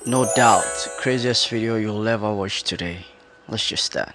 No doubt, craziest video you'll ever watch today. Let's just start.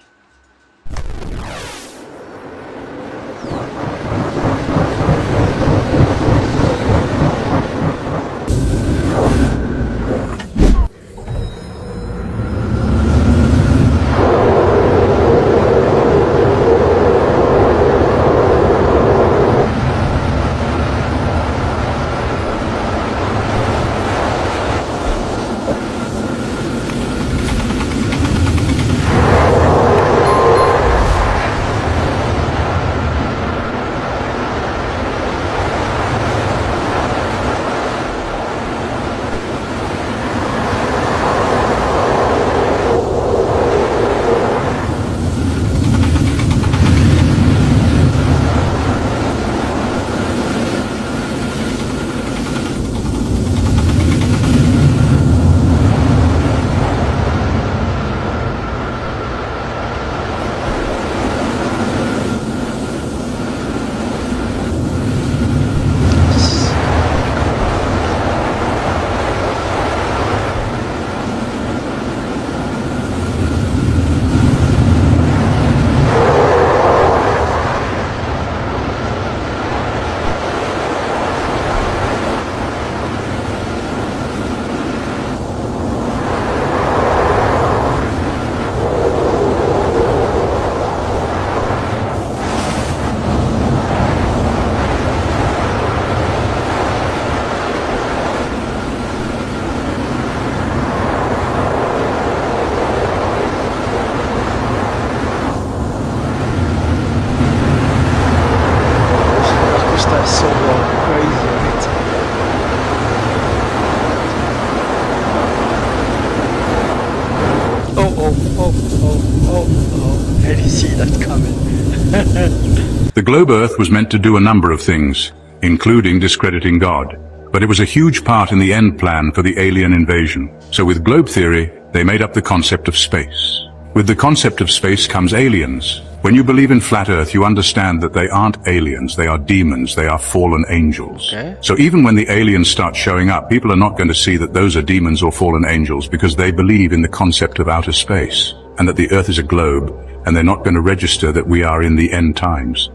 That's so crazy, right? Oh. I didn't see that coming. The globe Earth was meant to do a number of things, including discrediting God. But it was a huge part in the end plan for the alien invasion. So with globe theory, they made up the concept of space. With the concept of space comes aliens. When you believe in flat Earth, you understand that they aren't aliens, they are demons, they are fallen angels. Okay. So even when the aliens start showing up, people are not going to see that those are demons or fallen angels because they believe in the concept of outer space and that the Earth is a globe, and they're not going to register that we are in the end times.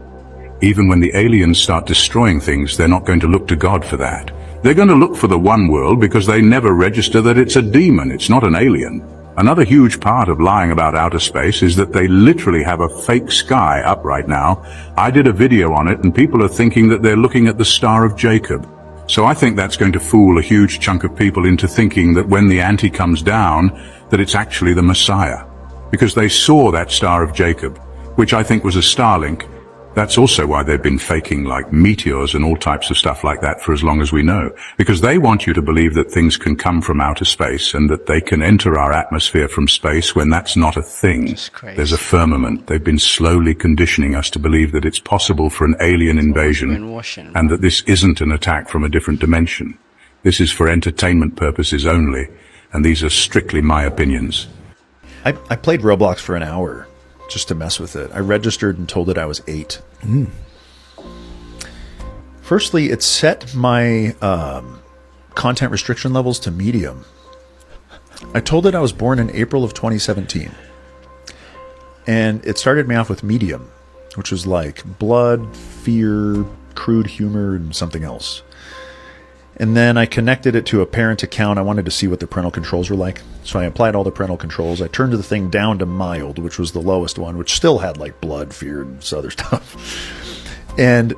Even when the aliens start destroying things, they're not going to look to God for that. They're going to look for the one world because they never register that it's a demon, it's not an alien. Another huge part of lying about outer space is that they literally have a fake sky up right now. I did a video on it and people are thinking that they're looking at the Star of Jacob. So I think that's going to fool a huge chunk of people into thinking that when the anti comes down, that it's actually the Messiah. Because they saw that Star of Jacob, which I think was a Starlink. That's also why they've been faking like meteors and all types of stuff like that for as long as we know. Because they want you to believe that things can come from outer space and that they can enter our atmosphere from space when that's not a thing. There's a firmament. They've been slowly conditioning us to believe that it's possible for an alien invasion and that this isn't an attack from a different dimension. This is for entertainment purposes only, and these are strictly my opinions. I played Roblox for an hour just to mess with it. I registered and told it I was 8. Firstly, it set my content restriction levels to medium. I told it I was born in April of 2017. And it started me off with medium, which was like blood, fear, crude humor, and something else. And then I connected it to a parent account. I wanted to see what the parental controls were like. So I applied all the parental controls. I turned the thing down to mild, which was the lowest one, which still had like blood, fear, and some other stuff. And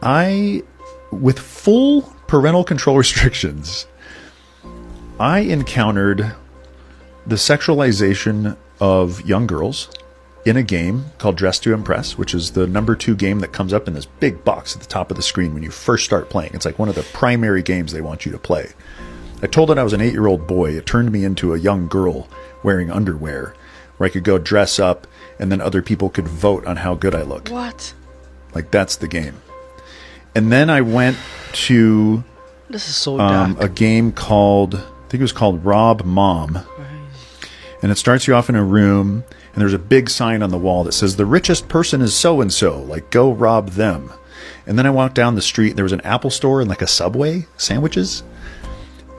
I, with full parental control restrictions, I encountered the sexualization of young girls in a game called Dress to Impress, which is the #2 game that comes up in this big box at the top of the screen when you first start playing. It's like one of the primary games they want you to play. I told it I was an 8-year-old boy. It turned me into a young girl wearing underwear where I could go dress up and then other people could vote on how good I look. What? Like, that's the game. And then I went to This is so dark. a game called, I think it was called Rob Mom. And it starts you off in a room, and there's a big sign on the wall that says, the richest person is so-and-so, like, go rob them. And then I walked down the street, and there was an Apple store and like a Subway sandwiches.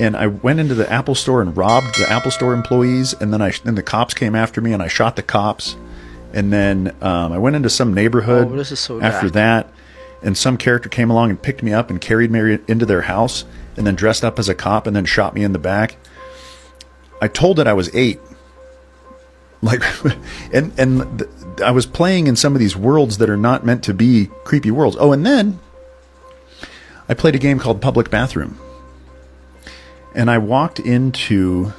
and I went into the Apple store and robbed the Apple store employees, and then the cops came after me, and I shot the cops, and then I went into some neighborhood this is so after dark. that, and some character came along and picked me up and carried me into their house, and then dressed up as a cop and then shot me in the back. I told it I was 8, like, and I was playing in some of these worlds that are not meant to be creepy worlds. Oh, and then I played a game called Public Bathroom. And I walked into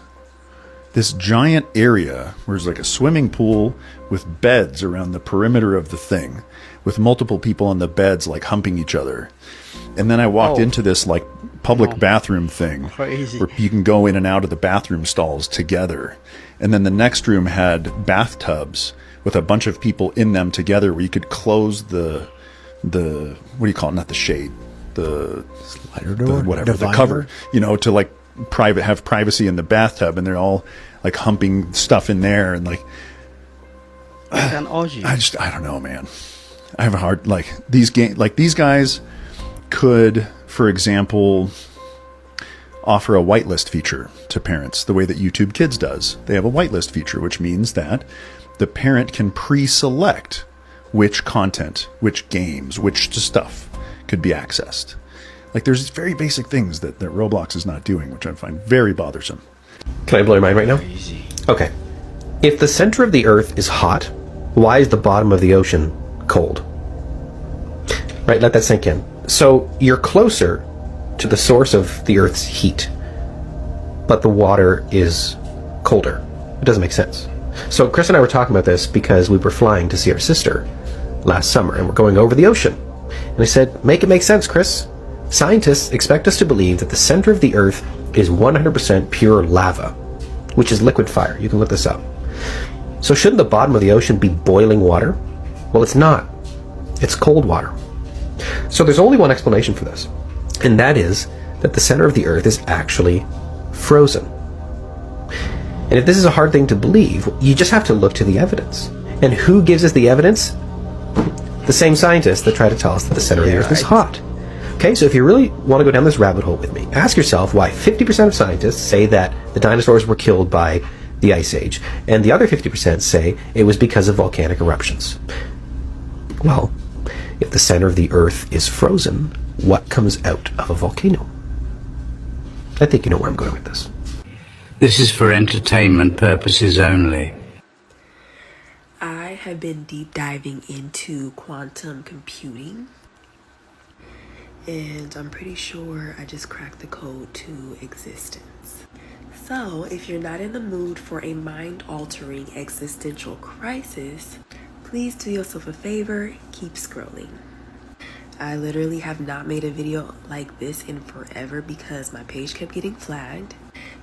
this giant area where there's like a swimming pool with beds around the perimeter of the thing, with multiple people on the beds like humping each other. And then I walked into this like public bathroom thing Crazy. where you can go in and out of the bathroom stalls together. And then the next room had bathtubs with a bunch of people in them together, where you could close the what do you call it? Not the shade, the Slider door, whatever, the divider? cover, to like have privacy in the bathtub, and they're all like humping stuff in there, and like Like an orgy. I don't know, man. I have a hard, like, these guys could, for example, offer a whitelist feature to parents the way that YouTube Kids does. They have a whitelist feature, which means that the parent can pre-select which content, which games, which stuff could be accessed. Like, there's very basic things that Roblox is not doing, which I find very bothersome. Can I blow your mind right now? Crazy. Okay. If the center of the Earth is hot, why is the bottom of the ocean cold? Right, let that sink in. So you're closer to the source of the Earth's heat, but the water is colder. It doesn't make sense. So Chris and I were talking about this because we were flying to see our sister last summer, and we're going over the ocean. And I said, make it make sense, Chris. Scientists expect us to believe that the center of the Earth is 100% pure lava, which is liquid fire. You can look this up. So shouldn't the bottom of the ocean be boiling water? Well, it's not. It's cold water. So there's only one explanation for this, and that is that the center of the Earth is actually frozen. And if this is a hard thing to believe, you just have to look to the evidence. And who gives us the evidence? The same scientists that try to tell us that the center of the Earth is hot. Okay, so if you really want to go down this rabbit hole with me, ask yourself why 50% of scientists say that the dinosaurs were killed by the Ice Age, and the other 50% say it was because of volcanic eruptions. Well, if the center of the Earth is frozen, what comes out of a volcano? I think you know where I'm going with this. This is for entertainment purposes only. I have been deep diving into quantum computing, and I'm pretty sure I just cracked the code to existence. So, if you're not in the mood for a mind-altering existential crisis, please do yourself a favor, keep scrolling. I literally have not made a video like this in forever because my page kept getting flagged,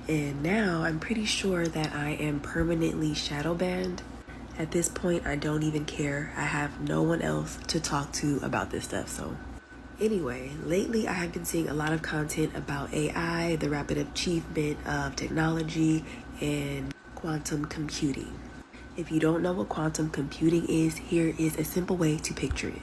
and now I'm pretty sure that I am permanently shadow banned. At this point, I don't even care. I have no one else to talk to about this stuff, so. Anyway, lately I have been seeing a lot of content about AI, the rapid achievement of technology, and quantum computing. If you don't know what quantum computing is, here is a simple way to picture it.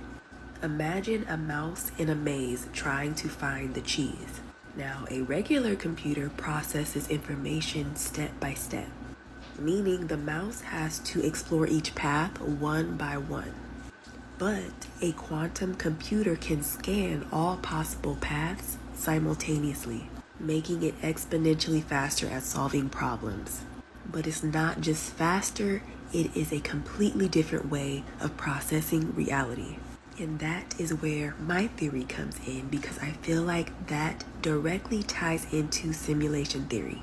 Imagine a mouse in a maze trying to find the cheese. Now, a regular computer processes information step by step, meaning the mouse has to explore each path one by one. But a quantum computer can scan all possible paths simultaneously, making it exponentially faster at solving problems. But it's not just faster, it is a completely different way of processing reality. And that is where my theory comes in, because I feel like that directly ties into simulation theory.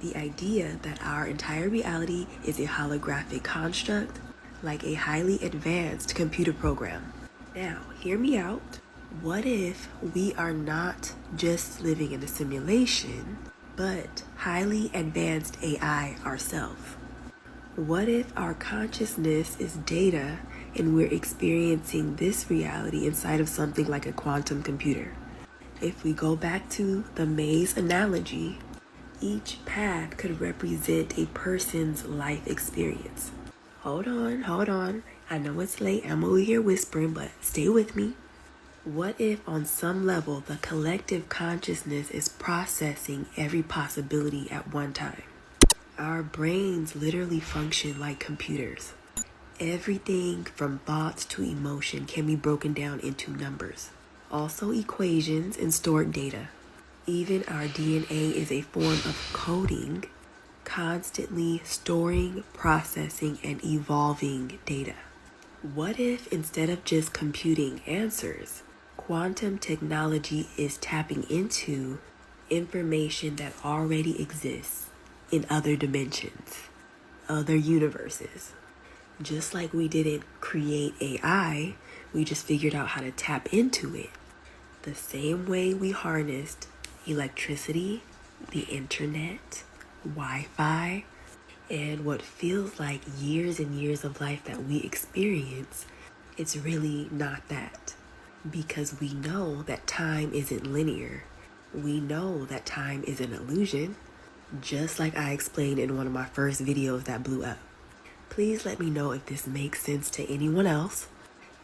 The idea that our entire reality is a holographic construct, like a highly advanced computer program. Now, hear me out. What if we are not just living in a simulation, but highly advanced AI ourselves? What if our consciousness is data and we're experiencing this reality inside of something like a quantum computer? If we go back to the maze analogy, each path could represent a person's life experience. Hold on. I know it's late. I'm over here whispering, but stay with me. What if on some level the collective consciousness is processing every possibility at one time? Our brains literally function like computers. Everything from thoughts to emotion can be broken down into numbers, also equations and stored data. Even our DNA is a form of coding, constantly storing, processing, and evolving data. What if instead of just computing answers, quantum technology is tapping into information that already exists in other dimensions, other universes? Just like we didn't create AI, we just figured out how to tap into it. The same way we harnessed electricity, the internet, Wi-Fi, and what feels like years and years of life that we experience, it's really not that. Because we know that time isn't linear. We know that time is an illusion, just like I explained in one of my first videos that blew up. Please let me know if this makes sense to anyone else.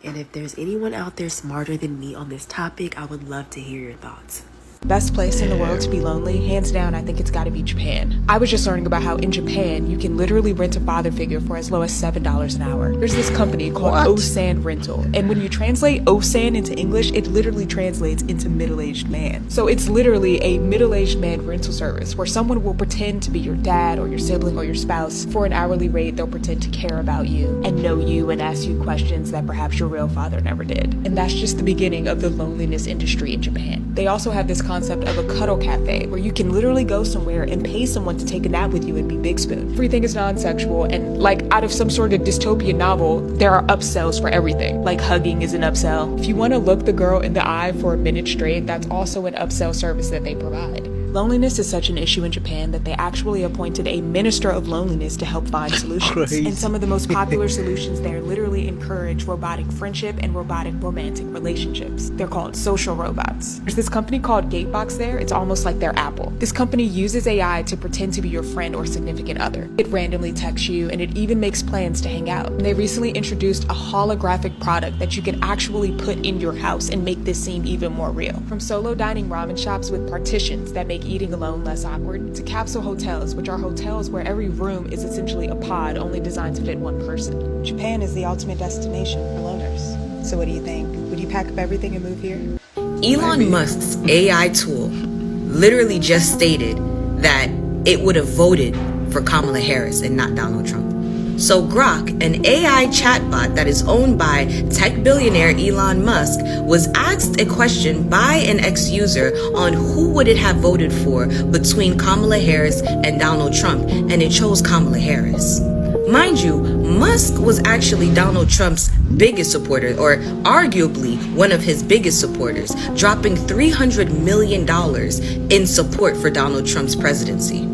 And if there's anyone out there smarter than me on this topic, I would love to hear your thoughts. Best place in the world to be lonely, hands down, I think it's gotta be Japan. I was just learning about how in Japan, you can literally rent a father figure for as low as $7 an hour. There's this company called Osan Rental, and when you translate Osan into English, it literally translates into middle-aged man. So it's literally a middle-aged man rental service where someone will pretend to be your dad or your sibling or your spouse. For an hourly rate, they'll pretend to care about you and know you and ask you questions that perhaps your real father never did. And that's just the beginning of the loneliness industry in Japan. They also have this concept of a cuddle cafe where you can literally go somewhere and pay someone to take a nap with you and be Big Spoon. Everything is non-sexual, and like out of some sort of dystopian novel, there are upsells for everything. Like hugging is an upsell. If you want to look the girl in the eye for a minute straight, that's also an upsell service that they provide. Loneliness is such an issue in Japan that they actually appointed a minister of loneliness to help find solutions. Crazy. And some of the most popular solutions there literally encourage robotic friendship and robotic romantic relationships. They're called social robots. There's this company called Gatebox there. It's almost like their Apple. This company uses AI to pretend to be your friend or significant other. It randomly texts you, and it even makes plans to hang out. And they recently introduced a holographic product that you can actually put in your house and make this seem even more real. From solo dining ramen shops with partitions that make eating alone less awkward, to capsule hotels, which are hotels where every room is essentially a pod only designed to fit one person. Japan is the ultimate destination for loners. So what do you think? Would you pack up everything and move here? Elon Musk's AI tool literally just stated that it would have voted for Kamala Harris and not Donald Trump. So Grok, an AI chatbot that is owned by tech billionaire Elon Musk, was asked a question by an ex-user on who would it have voted for between Kamala Harris and Donald Trump, and it chose Kamala Harris. Mind you, Musk was actually Donald Trump's biggest supporter, or arguably one of his biggest supporters, dropping $300 million in support for Donald Trump's presidency.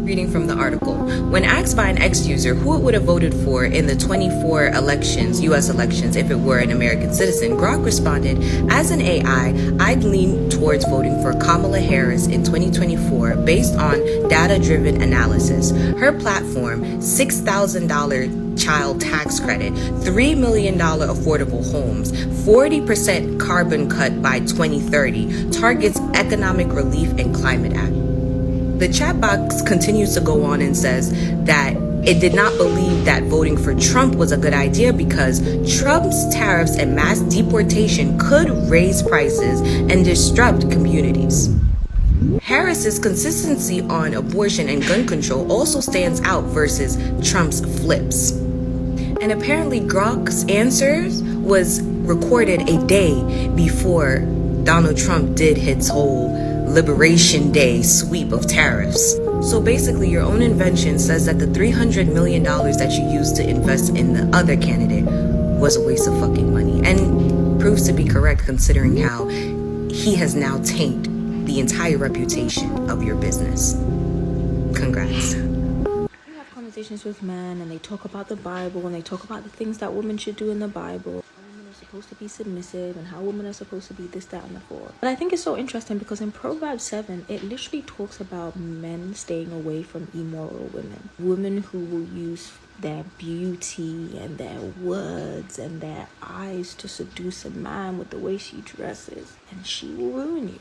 Reading from the article, when asked by an ex-user who it would have voted for in the 24 elections, U.S. elections, if it were an American citizen, Grok responded, "As an AI, I'd lean towards voting for Kamala Harris in 2024 based on data-driven analysis. Her platform, $6,000 child tax credit, $3 million affordable homes, 40% carbon cut by 2030, targets economic relief and climate action." The chat box continues to go on and says that it did not believe that voting for Trump was a good idea because Trump's tariffs and mass deportation could raise prices and disrupt communities. Harris's consistency on abortion and gun control also stands out versus Trump's flips. And apparently Grok's answers was recorded a day before Donald Trump did his whole Liberation Day sweep of tariffs. So basically your own invention says that the $300 million that you used to invest in the other candidate was a waste of fucking money, and proves to be correct considering how he has now tainted the entire reputation of your business. Congrats. We have conversations with men and they talk about the Bible and they talk about the things that women should do in the Bible. Women are supposed to be submissive and how women are supposed to be this, that, and the fourth. But I think it's so interesting because in Proverbs 7, it literally talks about men staying away from immoral women. Women who will use their beauty and their words and their eyes to seduce a man with the way she dresses, and she will ruin you.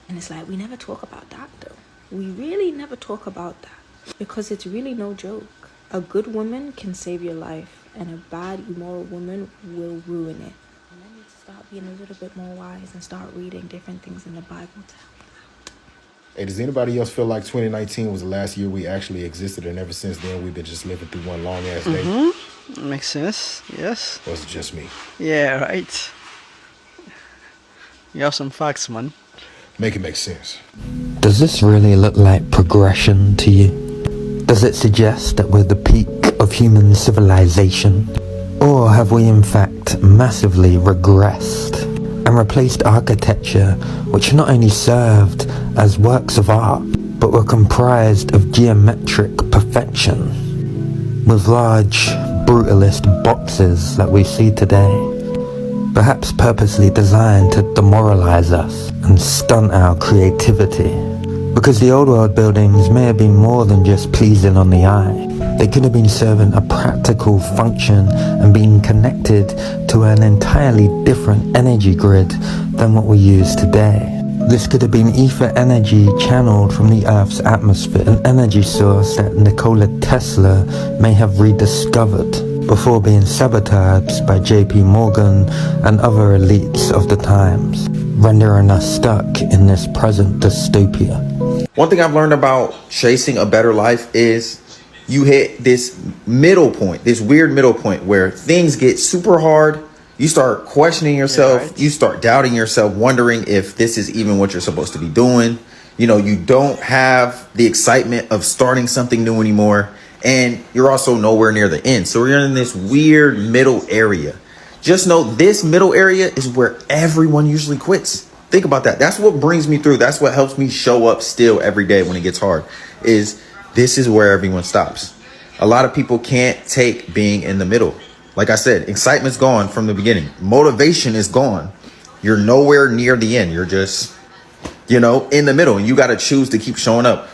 And it's like, we never talk about that though. We really never talk about that because it's really no joke. A good woman can save your life and a bad, immoral woman will ruin it. And then you start being a little bit more wise and start reading different things in the Bible to help. Hey, does anybody else feel like 2019 was the last year we actually existed, and ever since then we've been just living through one long ass day? Makes sense. Yes. Or is it just me? Yeah, right. You have some facts, man. Make it make sense. Does this really look like progression to you? Does it suggest that we're the peak of human civilization? Or have we in fact massively regressed and replaced architecture which not only served as works of art, but were comprised of geometric perfection, with large, brutalist boxes that we see today, perhaps purposely designed to demoralize us and stunt our creativity? Because the old world buildings may have been more than just pleasing on the eye. They could have been serving a practical function and being connected to an entirely different energy grid than what we use today. This could have been ether energy channeled from the Earth's atmosphere, an energy source that Nikola Tesla may have rediscovered before being sabotaged by JP Morgan and other elites of the times, rendering us stuck in this present dystopia. One thing I've learned about chasing a better life is you hit this middle point, this weird middle point where things get super hard. You start questioning yourself. Yeah, right. You start doubting yourself, wondering if this is even what you're supposed to be doing. You know, you don't have the excitement of starting something new anymore. And you're also nowhere near the end. So you're in this weird middle area. Just know this middle area is where everyone usually quits. Think about that. That's what brings me through. That's what helps me show up still every day when it gets hard, is this is where everyone stops. A lot of people can't take being in the middle. Like I said, excitement's gone from the beginning. Motivation is gone. You're nowhere near the end. You're just, you know, in the middle, and you got to choose to keep showing up.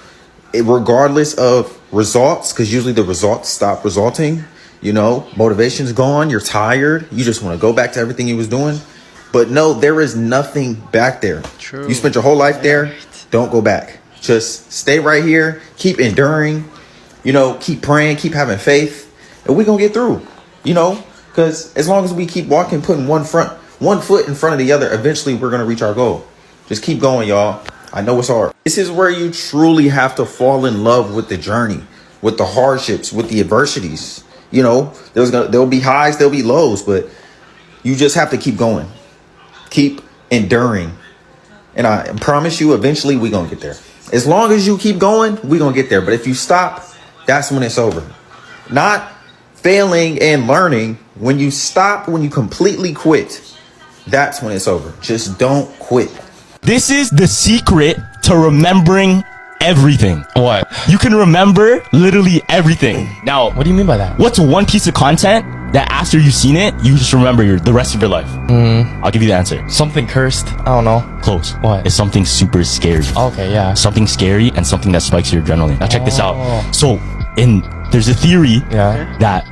Regardless of results, because usually the results stop resulting. You know, motivation's gone. You're tired. You just want to go back to everything you was doing. But no, there is nothing back there. True. You spent your whole life there. Don't go back. Just stay right here. Keep enduring. You know, keep praying. Keep having faith. And we're going to get through. You know, because as long as we keep walking, putting one foot in front of the other, eventually we're going to reach our goal. Just keep going, y'all. I know it's hard. This is where you truly have to fall in love with the journey, with the hardships, with the adversities. You know, there'll be highs, there'll be lows, but you just have to keep going. Keep enduring. And I promise you, eventually we're going to get there. As long as you keep going, we're going to get there. But if you stop, that's when it's over. Not failing and learning. When you stop, when you completely quit, that's when it's over. Just don't quit. This is the secret to remembering everything. What? You can remember literally everything. Now, what do you mean by that? What's one piece of content that after you've seen it, you just remember the rest of your life? I'll give you the answer. Something cursed. I don't know. Close. What? It's something super scary. Okay, yeah. Something scary and something that spikes your adrenaline. Now check this out. So there's a theory that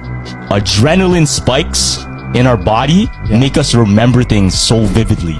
adrenaline spikes in our body make us remember things so vividly.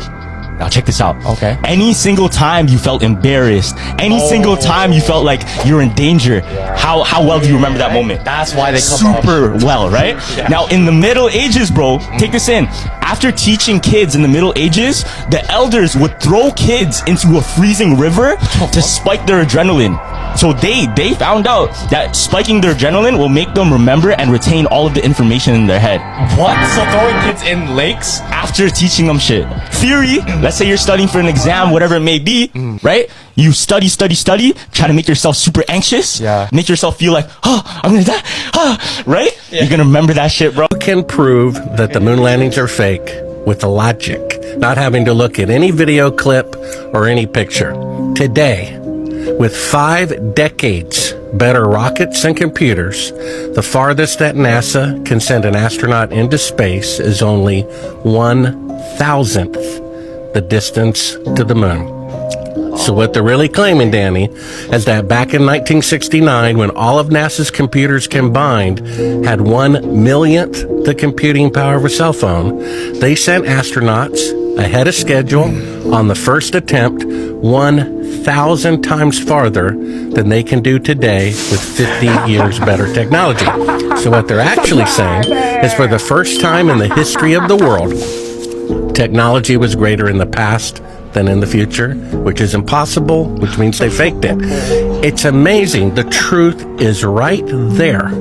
Now check this out. Okay. Any single time you felt embarrassed, any single time you felt like you're in danger, how well do you remember that moment? That's why they come super well, right? Now in the Middle Ages, bro, take this in. After teaching kids in the Middle Ages, the elders would throw kids into a freezing river to spike their adrenaline. So they found out that spiking their adrenaline will make them remember and retain all of the information in their head. What? So throwing kids in lakes? After teaching them shit. Theory, let's say you're studying for an exam, whatever it may be, right? You study, try to make yourself super anxious. Yeah. Make yourself feel like, I'm gonna die, right? Yeah. You're gonna remember that shit, bro. You can prove that the moon landings are fake with the logic, not having to look at any video clip or any picture. Today, With 5 decades better rockets and computers, the farthest that NASA can send an astronaut into space is only 1,000th the distance to the moon. So what they're really claiming, Danny, is that back in 1969, when all of NASA's computers combined had 1/1,000,000th the computing power of a cell phone, they sent astronauts ahead of schedule on the first attempt 1,000 times farther than they can do today with 50 years better technology. So what they're actually saying is, for the first time in the history of the world, technology was greater in the past than in the future, which is impossible, which means they faked it. It's amazing. The truth is right there.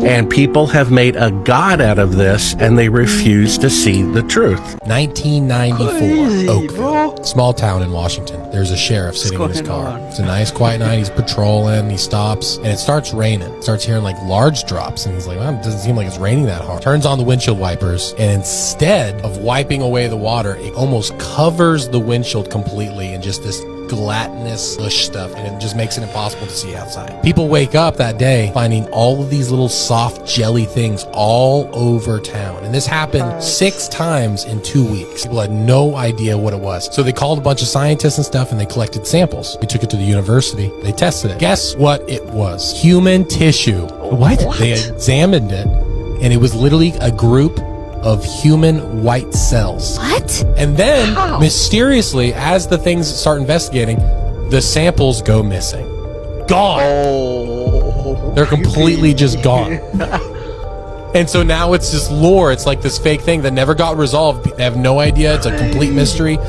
And people have made a god out of this, and they refuse to see the truth. 1994, Oakville, small town in Washington. There's a sheriff sitting in his car. It's a nice, quiet night. He's patrolling. He stops, and it starts raining. Starts hearing like large drops, and he's like, well, it doesn't seem like it's raining that hard. Turns on the windshield wipers, and instead of wiping away the water, it almost covers the windshield completely in just this gelatinous slush stuff, and it just makes it impossible to see outside. People wake up that day finding all of these little soft jelly things all over town, and this happened 6 times in 2 weeks. People had no idea what it was, so they called a bunch of scientists and stuff, and they collected samples. They took it to the university. They tested it. Guess what it was? Human tissue. What? They examined it, and it was literally a group of human white cells. What? And then, mysteriously, as the things start investigating, the samples go missing. Gone. They're completely just gone. And so now it's this lore. It's like this fake thing that never got resolved. They have no idea. It's a complete mystery.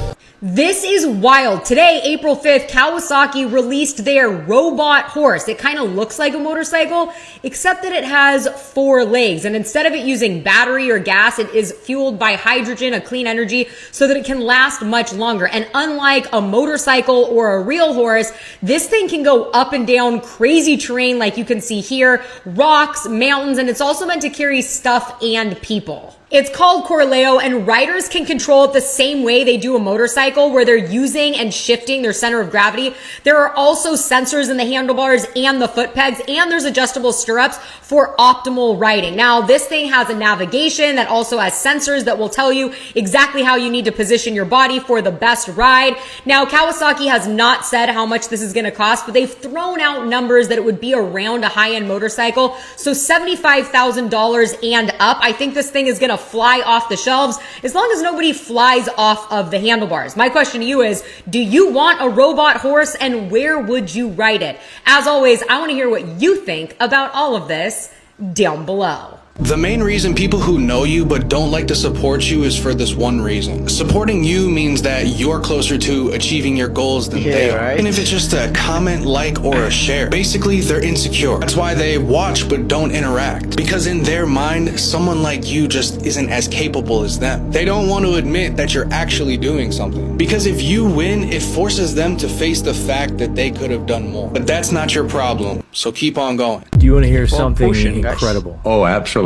This is wild. Today, April 5th, Kawasaki released their robot horse. It kind of looks like a motorcycle, except that it has 4 legs. And instead of it using battery or gas, it is fueled by hydrogen, a clean energy, so that it can last much longer. And unlike a motorcycle or a real horse, this thing can go up and down crazy terrain like you can see here, rocks, mountains, and it's also meant to carry stuff and people. It's called Corleo, and riders can control it the same way they do a motorcycle, where they're using and shifting their center of gravity. There are also sensors in the handlebars and the foot pegs, and there's adjustable stirrups for optimal riding. Now, this thing has a navigation that also has sensors that will tell you exactly how you need to position your body for the best ride. Now, Kawasaki has not said how much this is going to cost, but they've thrown out numbers that it would be around a high-end motorcycle. So $75,000 and up. I think this thing is going to fly off the shelves as long as nobody flies off of the handlebars. My question to you is, do you want a robot horse, and where would you ride it? As always, I want to hear what you think about all of this down below. The main reason people who know you but don't like to support you is for this one reason. Supporting you means that you're closer to achieving your goals than they are. Right? And if it's just a comment, like, or a share, basically they're insecure. That's why they watch but don't interact. Because in their mind, someone like you just isn't as capable as them. They don't want to admit that you're actually doing something. Because if you win, it forces them to face the fact that they could have done more. But that's not your problem, so keep on going. Do you want to hear something incredible? Oh, absolutely.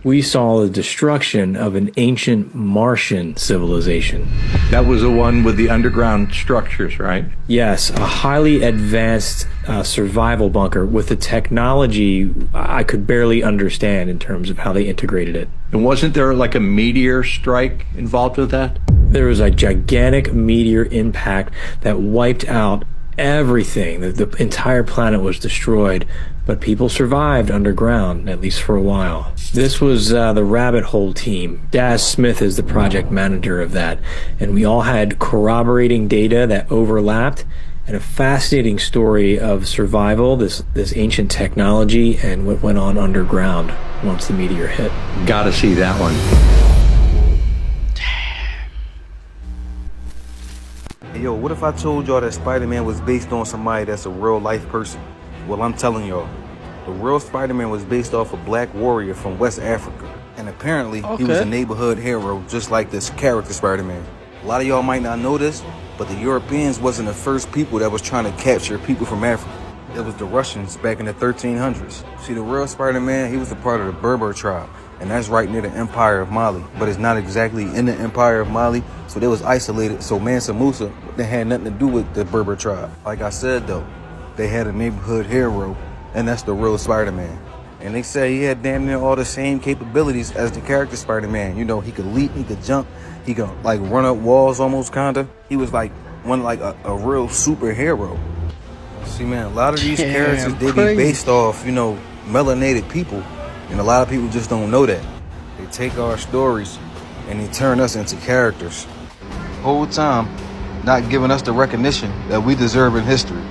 We saw the destruction of an ancient Martian civilization. That was the one with the underground structures, right? Yes, a highly advanced survival bunker with a technology I could barely understand in terms of how they integrated it. And wasn't there like a meteor strike involved with that? There was a gigantic meteor impact that wiped out everything. The entire planet was destroyed, but people survived underground, at least for a while. This was the Rabbit Hole team. Daz Smith is the project manager of that, and we all had corroborating data that overlapped, and a fascinating story of survival, this ancient technology, and what went on underground once the meteor hit. Gotta see that one. Hey, yo, what if I told y'all that Spider-Man was based on somebody that's a real life person? Well, I'm telling y'all, the real Spider-Man was based off a black warrior from West Africa. And apparently, he was a neighborhood hero, just like this character Spider-Man. A lot of y'all might not know this, but the Europeans wasn't the first people that was trying to capture people from Africa. It was the Russians back in the 1300s. See, the real Spider-Man, he was a part of the Berber tribe, and that's right near the Empire of Mali. But it's not exactly in the Empire of Mali, so they was isolated. So Mansa Musa, they had nothing to do with the Berber tribe. Like I said though, they had a neighborhood hero, and that's the real Spider-Man. And they say he had damn near all the same capabilities as the character Spider-Man. You know, he could leap, he could jump, he could like run up walls almost kinda. He was like a real superhero. See, man, a lot of these characters, they be based off, you know, melanated people. And a lot of people just don't know that. They take our stories and they turn us into characters. Whole time, not giving us the recognition that we deserve in history.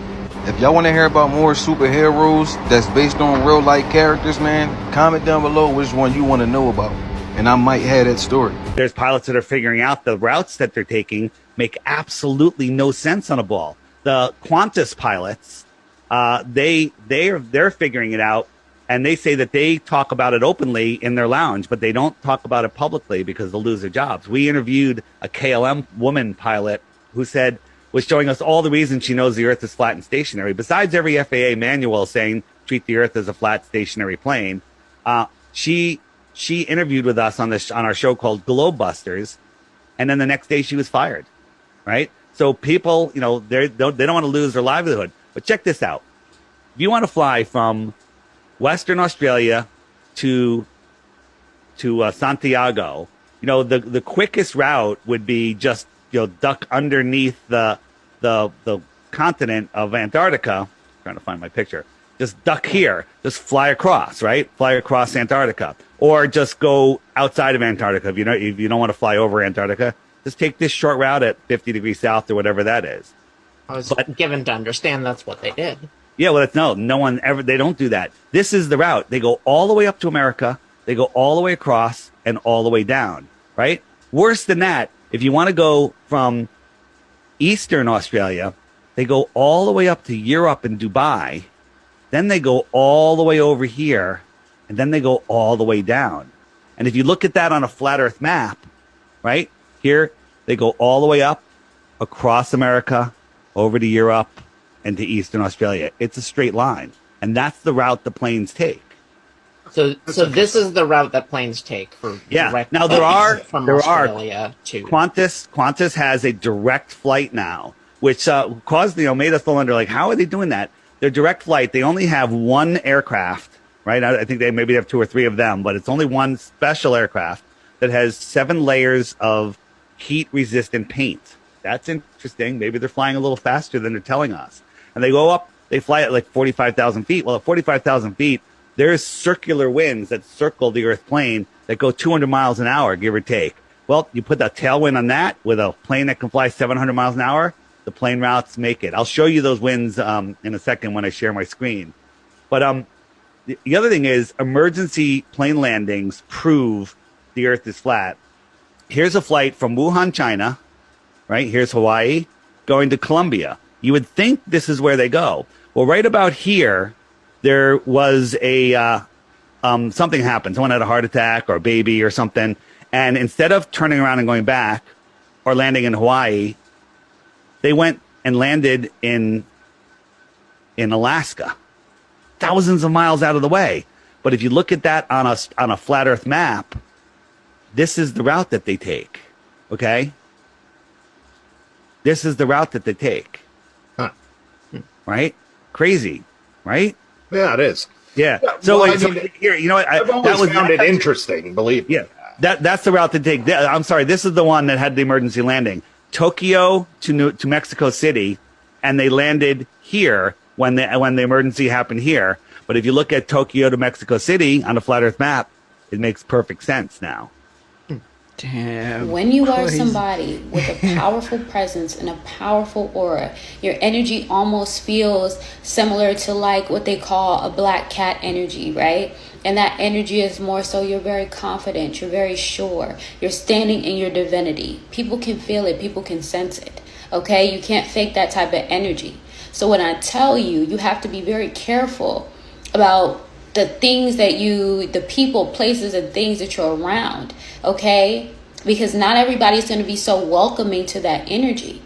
If y'all want to hear about more superheroes that's based on real life characters, man, comment down below which one you want to know about, and I might have that story. There's pilots that are figuring out the routes that they're taking make absolutely no sense on a ball. The Qantas pilots, they're figuring it out, and they say that they talk about it openly in their lounge, but they don't talk about it publicly because they'll lose their jobs. We interviewed a KLM woman pilot who was showing us all the reasons she knows the Earth is flat and stationary. Besides every FAA manual saying treat the Earth as a flat stationary plane, she interviewed with us on our show called Globebusters, and then the next day she was fired. Right? So people, you know, they don't want to lose their livelihood. But check this out: if you want to fly from Western Australia to Santiago, you know, the quickest route would be just, you know, duck underneath the continent of Antarctica. I'm trying to find my picture. Just duck here. Just fly across, right? Fly across Antarctica, or just go outside of Antarctica. If you don't want to fly over Antarctica, just take this short route at 50 degrees south or whatever that is. I was given to understand that's what they did. Yeah, well, no one ever. They don't do that. This is the route. They go all the way up to America. They go all the way across and all the way down. Right? Worse than that, if you want to go from Eastern Australia, they go all the way up to Europe and Dubai. Then they go all the way over here, and then they go all the way down. And if you look at that on a flat Earth map, right, here, they go all the way up across America, over to Europe, and to Eastern Australia. It's a straight line. And that's the route the planes take. So this is the route that planes take for direct now from Australia to Qantas has a direct flight now, which caused, you know, made us wonder, like, how are they doing that? Their direct flight, they only have one aircraft, right? I think they maybe have 2 or 3 of them, but it's only one special aircraft that has 7 layers of heat resistant paint. That's interesting. Maybe they're flying a little faster than they're telling us. And they go up, they fly at like 45,000 feet. Well, at 45,000 feet, there's circular winds that circle the Earth plane that go 200 miles an hour, give or take. Well, you put that tailwind on that with a plane that can fly 700 miles an hour, the plane routes make it. I'll show you those winds in a second when I share my screen. But the other thing is emergency plane landings prove the Earth is flat. Here's a flight from Wuhan, China, right? Here's Hawaii, going to Colombia. You would think this is where they go. Well, right about here, there was something happened. Someone had a heart attack or a baby or something. And instead of turning around and going back or landing in Hawaii, they went and landed in Alaska, thousands of miles out of the way. But if you look at that on a flat Earth map, this is the route that they take. Okay? This is the route that they take. Huh. Right? Crazy, right? Yeah, it is. Yeah. So, Well, I mean, here, you know what? I've always found it interesting, believe me. Yeah. That's the route to take. I'm sorry. This is the one that had the emergency landing. Tokyo to Mexico City, and they landed here when the emergency happened here. But if you look at Tokyo to Mexico City on a flat Earth map, it makes perfect sense now. Damn. When you are somebody with a powerful presence and a powerful aura, your energy almost feels similar to like what they call a black cat energy, right? And that energy is more so you're very confident, you're very sure, you're standing in your divinity. People can feel it, people can sense it, okay? You can't fake that type of energy. So when I tell you, you have to be very careful about the things that the people, places, and things that you're around, okay? Because not everybody's going to be so welcoming to that energy.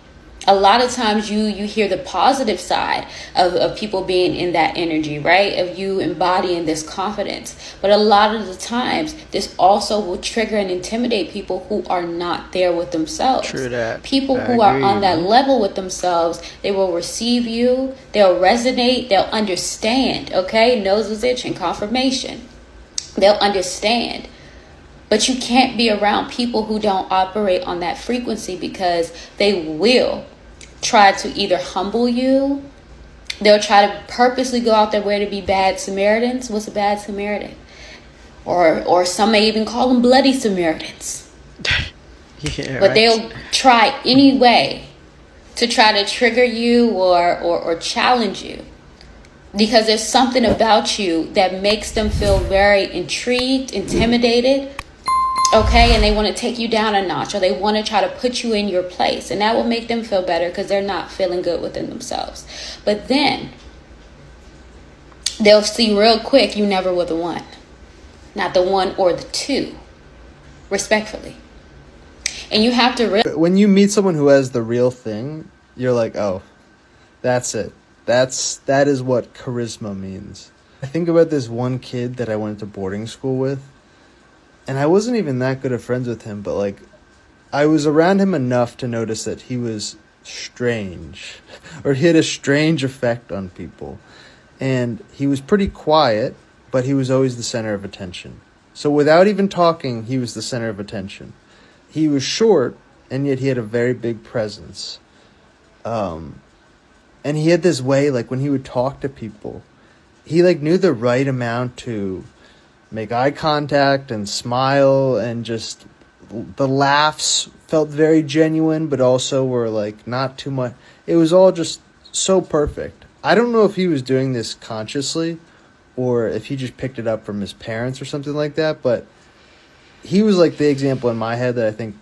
A lot of times you hear the positive side of people being in that energy, right? Of you embodying this confidence. But a lot of the times, this also will trigger and intimidate people who are not there with themselves. True that. People I who are agree. on that level with themselves, they will receive you, they'll resonate, they'll understand, okay? Nose is itching, confirmation. They'll understand. But you can't be around people who don't operate on that frequency, because they will try to either humble you. They'll try to purposely go out their way to be bad Samaritans. What's a bad Samaritan? Or some may even call them bloody Samaritans. Yeah, But right. they'll try anyway to try to trigger you or challenge you, because there's something about you that makes them feel very intrigued, intimidated, okay, and they want to take you down a notch, or they want to try to put you in your place, and that will make them feel better because they're not feeling good within themselves. But then they'll see real quick you never were the one, not the one or the two, respectfully. And you have to realize, when you meet someone who has the real thing, you're like, oh, that's it. That is what charisma means. I think about this one kid that I went to boarding school with, and I wasn't even that good of friends with him, but like, I was around him enough to notice that he was strange, or he had a strange effect on people. And he was pretty quiet, but he was always the center of attention. So without even talking, he was the center of attention. He was short, and yet he had a very big presence. And he had this way, like when he would talk to people, he like knew the right amount to make eye contact and smile, and just the laughs felt very genuine, but also were like not too much. It was all just so perfect. I don't know if he was doing this consciously or if he just picked it up from his parents or something like that, but he was like the example in my head that I think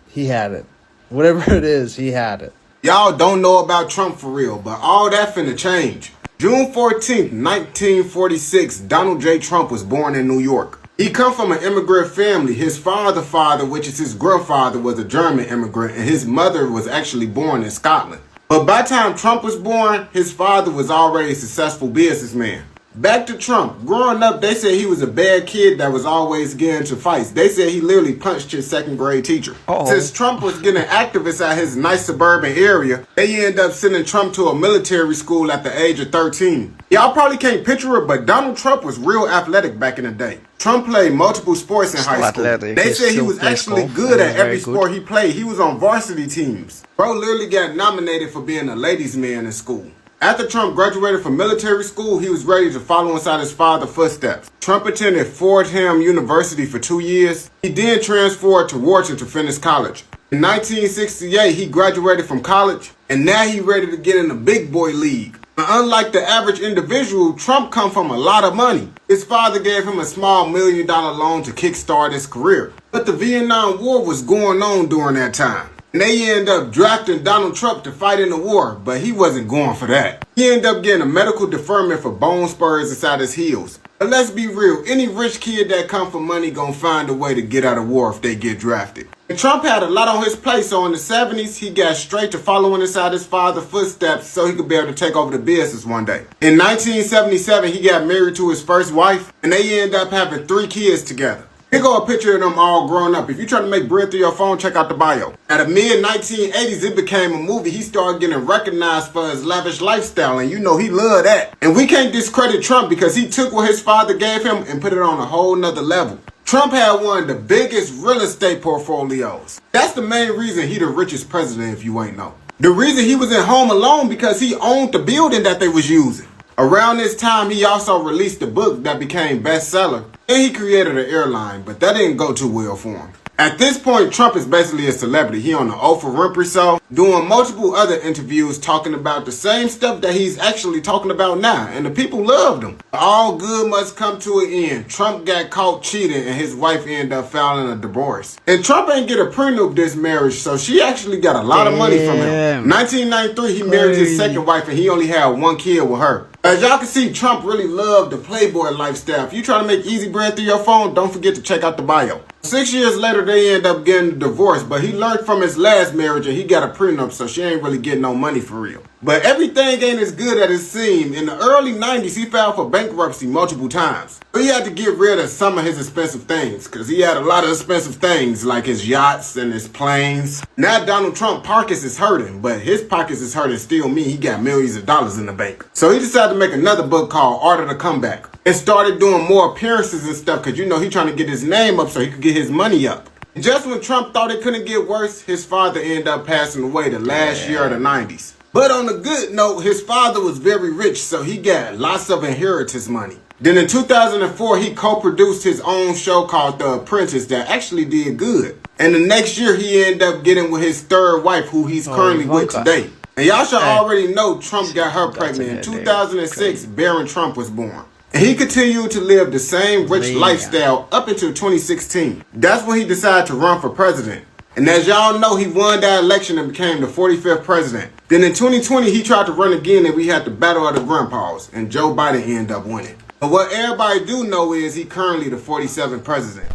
he had it. Whatever it is, he had it. Y'all don't know about Trump for real, but all that finna change. June 14th, 1946, Donald J. Trump was born in New York. He come from an immigrant family. His father, which is his grandfather, was a German immigrant, and his mother was actually born in Scotland. But by the time Trump was born, his father was already a successful businessman. Back to Trump. Growing up, they said he was a bad kid that was always getting into fights. They said he literally punched his second grade teacher. Since Trump was getting activists at his nice suburban area, they ended up sending Trump to a military school at the age of 13. Y'all probably can't picture it, but Donald Trump was real athletic back in the day. Trump played multiple sports in high school. Athletic. They said he was actually good at every sport he played. He was on varsity teams. Bro literally got nominated for being a ladies' man in school. After Trump graduated from military school, he was ready to follow inside his father's footsteps. Trump attended Fordham University for 2 years. He then transferred to Wharton to finish college. In 1968, he graduated from college, and now he's ready to get in the big boy league. But unlike the average individual, Trump come from a lot of money. His father gave him a small $1 million loan to kickstart his career. But the Vietnam War was going on during that time. And they ended up drafting Donald Trump to fight in the war, but he wasn't going for that. He ended up getting a medical deferment for bone spurs inside his heels. But let's be real, any rich kid that come for money gonna find a way to get out of war if they get drafted. And Trump had a lot on his plate, so in the 70s, he got straight to following inside his father's footsteps so he could be able to take over the business one day. In 1977, he got married to his first wife, and they ended up having 3 kids together. Here go a picture of them all grown up. If you're trying to make bread through your phone, check out the bio. At the mid-1980s, it became a movie. He started getting recognized for his lavish lifestyle, and you know he loved that. And we can't discredit Trump because he took what his father gave him and put it on a whole nother level. Trump had one of the biggest real estate portfolios. That's the main reason he the richest president, if you ain't know. The reason he was in Home Alone because he owned the building that they was using. Around this time, he also released a book that became bestseller, and he created an airline, but that didn't go too well for him. At this point, Trump is basically a celebrity. He on the Oprah Winfrey Show, doing multiple other interviews talking about the same stuff that he's actually talking about now, and the people loved him. All good must come to an end. Trump got caught cheating, and his wife ended up filing a divorce. And Trump ain't get a prenup this marriage, so she actually got a lot of money from him. 1993, he married his second wife, and he only had 1 kid with her. As y'all can see, Trump really loved the Playboy lifestyle. If you try to make easy bread through your phone, don't forget to check out the bio. 6 years later, they end up getting a divorce, but he learned from his last marriage and he got a prenup, so she ain't really getting no money for real. But everything ain't as good as it seemed. In the early 90s, he filed for bankruptcy multiple times. But he had to get rid of some of his expensive things, because he had a lot of expensive things, like his yachts and his planes. Now Donald Trump pockets is hurting, but his pockets is hurting still mean he got millions of dollars in the bank. So he decided to make another book called Art of the Comeback, and started doing more appearances and stuff, because you know he trying to get his name up so he could get his money up. Just when Trump thought it couldn't get worse, his father ended up passing away the last year of the 90s. But on a good note, his father was very rich, so he got lots of inheritance money. Then in 2004, he co-produced his own show called The Apprentice that actually did good. And the next year, he ended up getting with his third wife, who he's currently with today. And y'all should already know Trump got her pregnant. In 2006, Barron Trump was born. And he continued to live the same rich lifestyle up until 2016. That's when he decided to run for president. And as y'all know, he won that election and became the 45th president. Then in 2020, he tried to run again and we had the battle of the grandpas. And Joe Biden ended up winning. But what everybody do know is he currently the 47th president.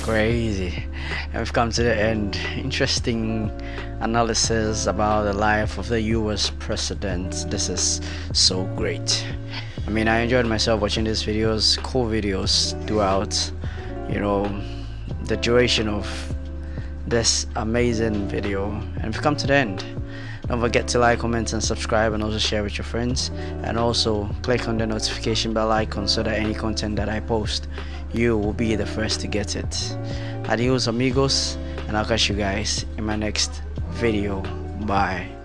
Crazy. And we've come to the end. Interesting analysis about the life of the US president. This is so great. I mean, I enjoyed myself watching these videos, cool videos throughout, you know, the duration of this amazing video. And we've come to the end. Don't forget to like, comment and subscribe, and also share with your friends, and also click on the notification bell icon so that any content that I post, you will be the first to get it. Adios amigos, and I'll catch you guys in my next video. Bye.